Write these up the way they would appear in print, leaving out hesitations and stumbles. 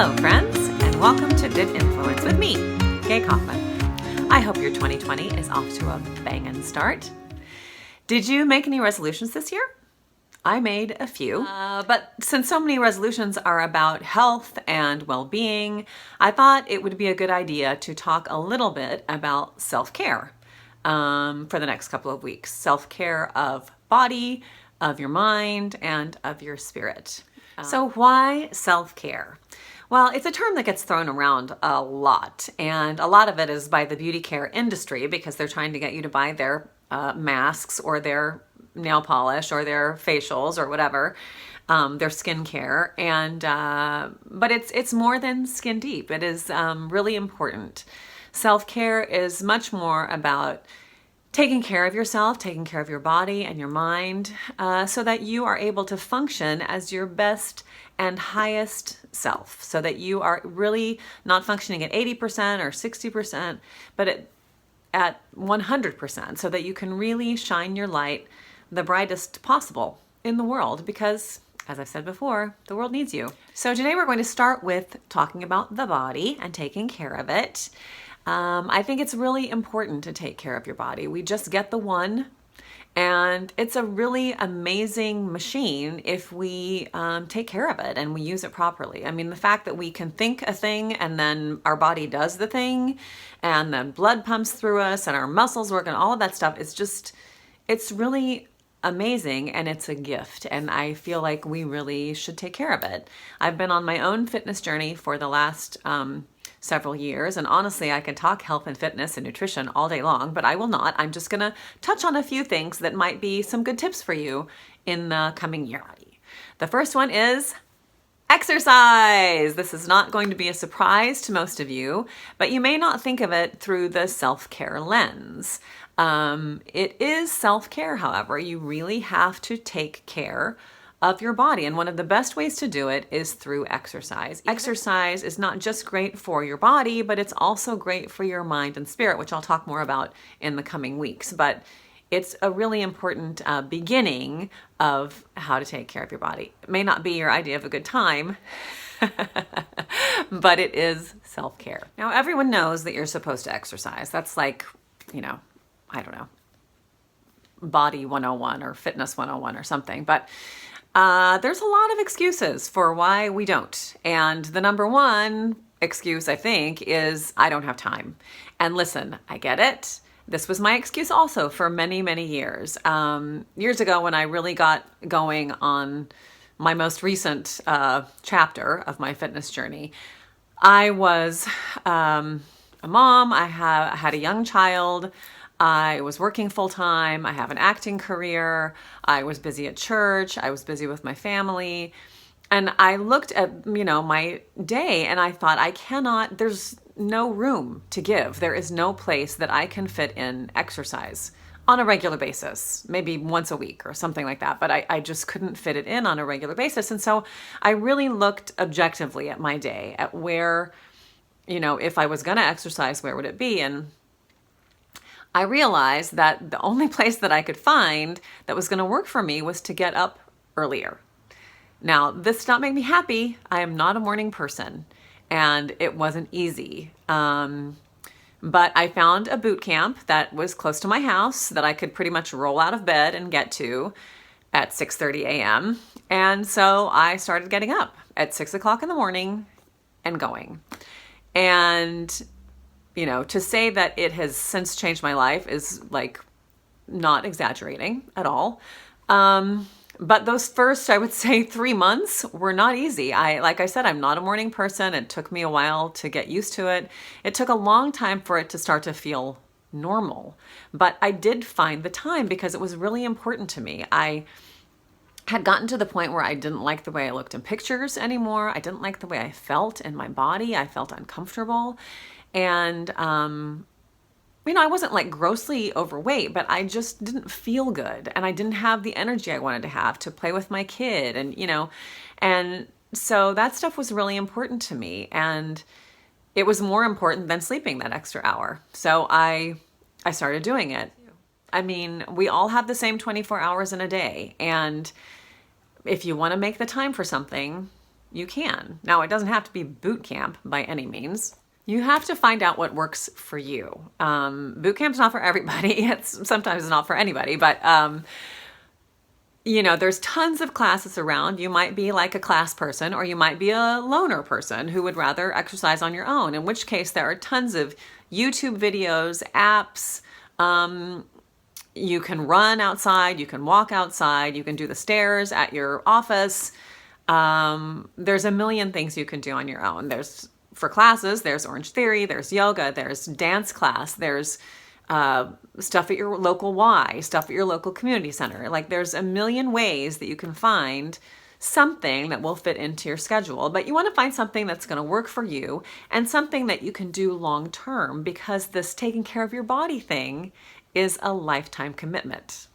Hello, friends, and welcome to Good Influence with me, Gaye Kaufman. I hope your 2020 is off to a bangin' start. Did you make any resolutions this year? I made a few, but since so many resolutions are about health and well-being, I thought it would be a good idea to talk a little bit about self-care for the next couple of weeks. Self-care of body, of your mind, and of your spirit. So why self-care? Well, it's a term that gets thrown around a lot, and a lot of it is by the beauty care industry because they're trying to get you to buy their masks or their nail polish or their facials or whatever, their skincare. And but it's more than skin deep. It is really important. Self-care is much more about taking care of yourself, taking care of your body and your mind, so that you are able to function as your best and highest self, so that you are really not functioning at 80% or 60%, but at 100%, so that you can really shine your light the brightest possible in the world, because as I've said before, the world needs you. So today we're going to start with talking about the body and taking care of it. I think it's really important to take care of your body. We just get the one, and it's a really amazing machine if we take care of it and we use it properly. I mean, the fact that we can think a thing and then our body does the thing, and then blood pumps through us and our muscles work and all of that stuff is just, it's really amazing, and it's a gift, and I feel like we really should take care of it. I've been on my own fitness journey for the last several years, and honestly, I could talk health and fitness and nutrition all day long, but I will not. I'm just gonna touch on a few things that might be some good tips for you in the coming year. The first one is exercise. This is not going to be a surprise to most of you, but you may not think of it through the self-care lens. It is self-care, however. You really have to take care of your body, and one of the best ways to do it is through exercise. Exercise is not just great for your body, but it's also great for your mind and spirit, which I'll talk more about in the coming weeks. But it's a really important beginning of how to take care of your body. It may not be your idea of a good time, but it is self-care. Now, everyone knows that you're supposed to exercise. That's like, I don't know, body 101 or fitness 101 or something. But there's a lot of excuses for why we don't. And the number one excuse, I think, is I don't have time. And listen, I get it. This was my excuse also for many, many years. Years ago, when I really got going on my most recent chapter of my fitness journey, I was a mom. I had a young child. I was working full-time. I have an acting career. I was busy at church. I was busy with my family. And I looked at, my day, and I thought, there's no room to give. There is no place that I can fit in exercise on a regular basis, maybe once a week or something like that. But I just couldn't fit it in on a regular basis. And so I really looked objectively at my day, at where, if I was going to exercise, where would it be? And I realized that the only place that I could find that was going to work for me was to get up earlier. Now, this did not make me happy. I am not a morning person, and it wasn't easy. But I found a boot camp that was close to my house that I could pretty much roll out of bed and get to at 6:30 a.m. And so I started getting up at 6 o'clock in the morning and going. And to say that it has since changed my life is like not exaggerating at all. But those first, I would say, 3 months were not easy. Like I said, I'm not a morning person. It took me a while to get used to it. It took a long time for it to start to feel normal. But I did find the time because it was really important to me. I had gotten to the point where I didn't like the way I looked in pictures anymore. I didn't like the way I felt in my body. I felt uncomfortable. And, I wasn't like grossly overweight, but I just didn't feel good. And I didn't have the energy I wanted to have to play with my kid. And so that stuff was really important to me. And it was more important than sleeping that extra hour. So I started doing it. I mean, we all have the same 24 hours in a day. And if you want to make the time for something, you can. Now, it doesn't have to be boot camp by any means. You have to find out what works for you. Boot camp's not for everybody. Sometimes it's not for anybody, but there's tons of classes around. You might be like a class person, or you might be a loner person who would rather exercise on your own, in which case there are tons of YouTube videos, apps. You can run outside, you can walk outside, you can do the stairs at your office. There's a million things you can do on your own. For classes, there's Orange Theory, there's yoga, there's dance class, there's stuff at your local Y, stuff at your local community center. Like, there's a million ways that you can find something that will fit into your schedule, but you want to find something that's going to work for you and something that you can do long term, because this taking care of your body thing is a lifetime commitment.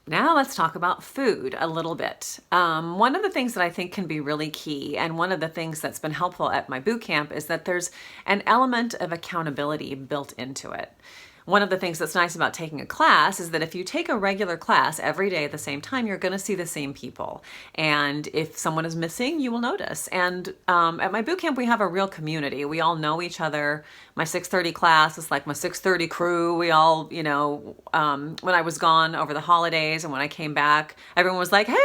Now let's talk about food a little bit. One of the things that I think can be really key, and one of the things that's been helpful at my boot camp, is that there's an element of accountability built into it. One of the things that's nice about taking a class is that if you take a regular class every day at the same time, you're going to see the same people. And if someone is missing, you will notice. And at my boot camp, we have a real community. We all know each other. My 6:30 class is like my 6:30 crew. We all, when I was gone over the holidays and when I came back, everyone was like, hey,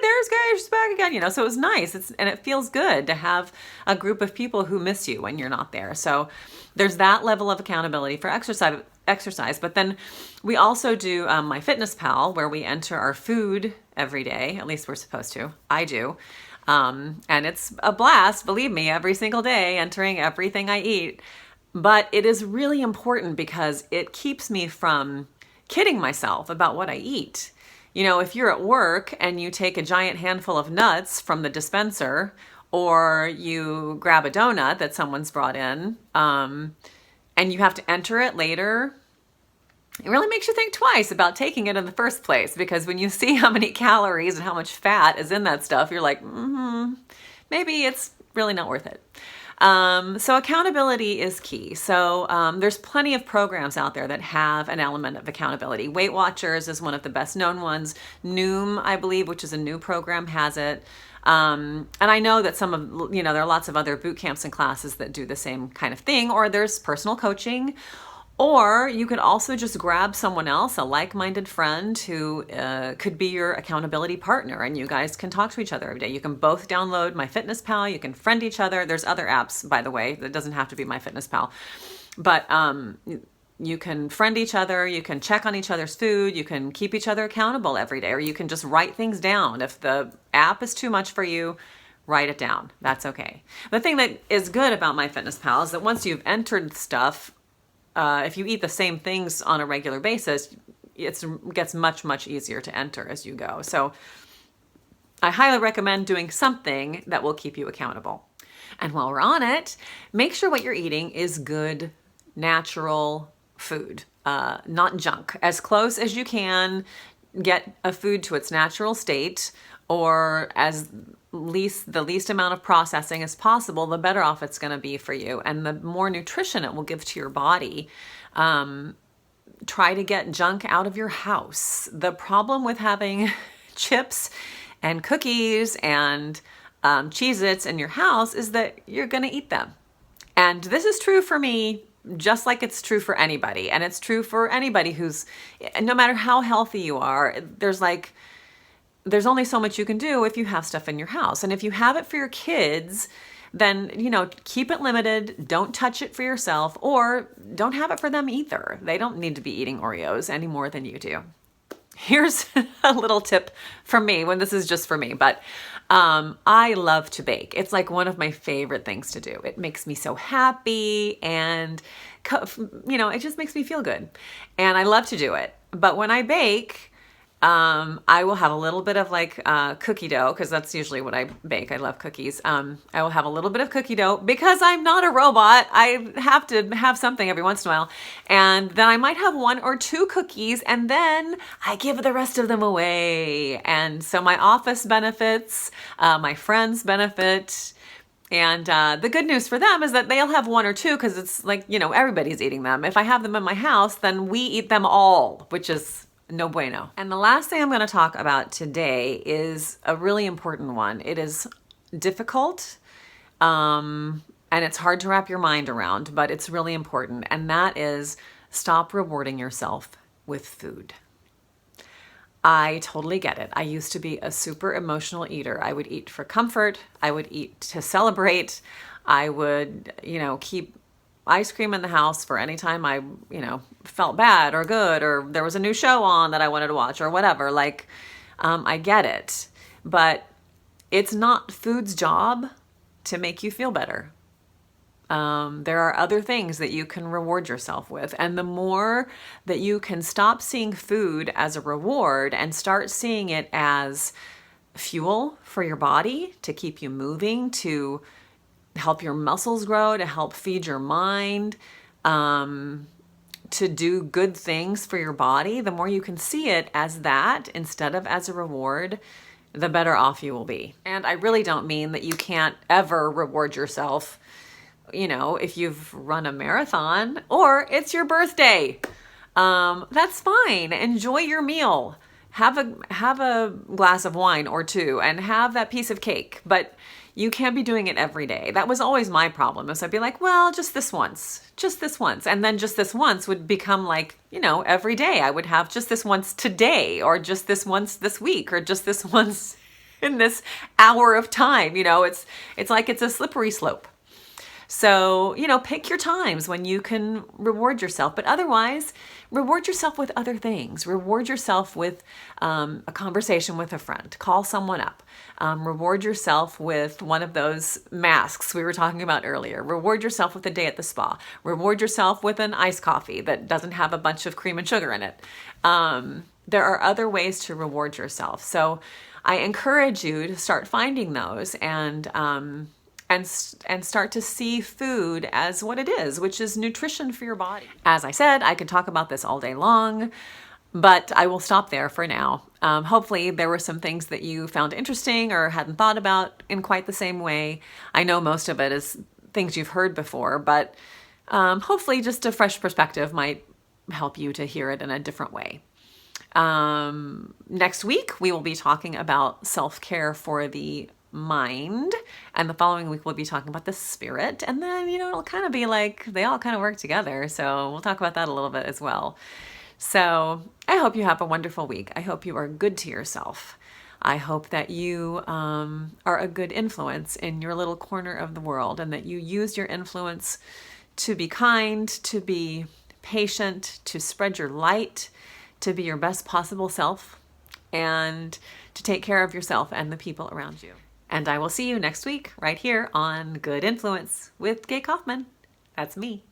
there's Gaye, she's back again. So it was nice. And it feels good to have a group of people who miss you when you're not there. So there's that level of accountability for exercise. But then we also do MyFitnessPal, where we enter our food every day. At least we're supposed to. I do. And it's a blast, believe me, every single day, entering everything I eat. But it is really important because it keeps me from kidding myself about what I eat. If you're at work and you take a giant handful of nuts from the dispenser, or you grab a donut that someone's brought in, and you have to enter it later, it really makes you think twice about taking it in the first place, because when you see how many calories and how much fat is in that stuff, you're like, maybe it's really not worth it. So accountability is key. So there's plenty of programs out there that have an element of accountability. Weight Watchers is one of the best known ones. Noom, I believe, which is a new program, has it. And I know that there are lots of other boot camps and classes that do the same kind of thing, or there's personal coaching, or you could also just grab someone else, a like-minded friend who could be your accountability partner, and you guys can talk to each other every day. You can both download MyFitnessPal, you can friend each other. There's other apps, by the way, that doesn't have to be MyFitnessPal, but you can friend each other, you can check on each other's food, you can keep each other accountable every day, or you can just write things down. If the app is too much for you, write it down. That's okay. The thing that is good about MyFitnessPal is that once you've entered stuff, if you eat the same things on a regular basis, it gets much, much easier to enter as you go. So I highly recommend doing something that will keep you accountable. And while we're on it, make sure what you're eating is good, natural food, not junk. As close as you can, get a food to its natural state, or the least amount of processing as possible, the better off it's going to be for you, and the more nutrition it will give to your body. Try to get junk out of your house. The problem with having chips and cookies and Cheez-Its in your house is that you're going to eat them. And this is true for me, just like it's true for anybody. And it's true for anybody no matter how healthy you are, there's only so much you can do if you have stuff in your house. And if you have it for your kids, then, keep it limited. Don't touch it for yourself, or don't have it for them either. They don't need to be eating Oreos any more than you do. Here's a little tip from me, when this is just for me, but I love to bake. It's like one of my favorite things to do. It makes me so happy, and it just makes me feel good. And I love to do it. But when I bake, I will have a little bit of cookie dough, because that's usually what I bake. I love cookies. I will have a little bit of cookie dough because I'm not a robot. I have to have something every once in a while. And then I might have 1 or 2 cookies, and then I give the rest of them away. And so my office benefits, my friends benefit. And the good news for them is that they'll have 1 or 2, because it's everybody's eating them. If I have them in my house, then we eat them all, which is no bueno. And the last thing I'm going to talk about today is a really important one. It is difficult, and it's hard to wrap your mind around, but it's really important. And that is, stop rewarding yourself with food. I totally get it. I used to be a super emotional eater. I would eat for comfort. I would eat to celebrate. I would, keep ice cream in the house for any time I, felt bad or good, or there was a new show on that I wanted to watch or whatever. I get it, but it's not food's job to make you feel better. There are other things that you can reward yourself with. And the more that you can stop seeing food as a reward and start seeing it as fuel for your body to keep you moving, to help your muscles grow, to help feed your mind, to do good things for your body, the more you can see it as that instead of as a reward, the better off you will be. And I really don't mean that you can't ever reward yourself if you've run a marathon or it's your birthday. That's fine. Enjoy your meal. Have a glass of wine or two and have that piece of cake, but you can't be doing it every day. That was always my problem. Is I'd be like, well, just this once. And then just this once would become every day I would have just this once today, or just this once this week, or just this once in this hour of time. It's like it's a slippery slope. So, pick your times when you can reward yourself, but otherwise reward yourself with other things. Reward yourself with a conversation with a friend. Call someone up. Reward yourself with one of those masks we were talking about earlier. Reward yourself with a day at the spa. Reward yourself with an iced coffee that doesn't have a bunch of cream and sugar in it. There are other ways to reward yourself. So I encourage you to start finding those and start to see food as what it is, which is nutrition for your body. As I said, I could talk about this all day long, but I will stop there for now. Hopefully there were some things that you found interesting or hadn't thought about in quite the same way. I know most of it is things you've heard before, but hopefully just a fresh perspective might help you to hear it in a different way. Next week, we will be talking about self-care for the mind, and the following week we'll be talking about the spirit, and then it'll kind of be like they all kind of work together, so we'll talk about that a little bit as well. So I hope you have a wonderful week. I hope you are good to yourself. I hope that you are a good influence in your little corner of the world, and that you use your influence to be kind, to be patient, to spread your light, to be your best possible self, and to take care of yourself and the people around you. And I will see you next week right here on Good Influence with Gaye Kaufman. That's me.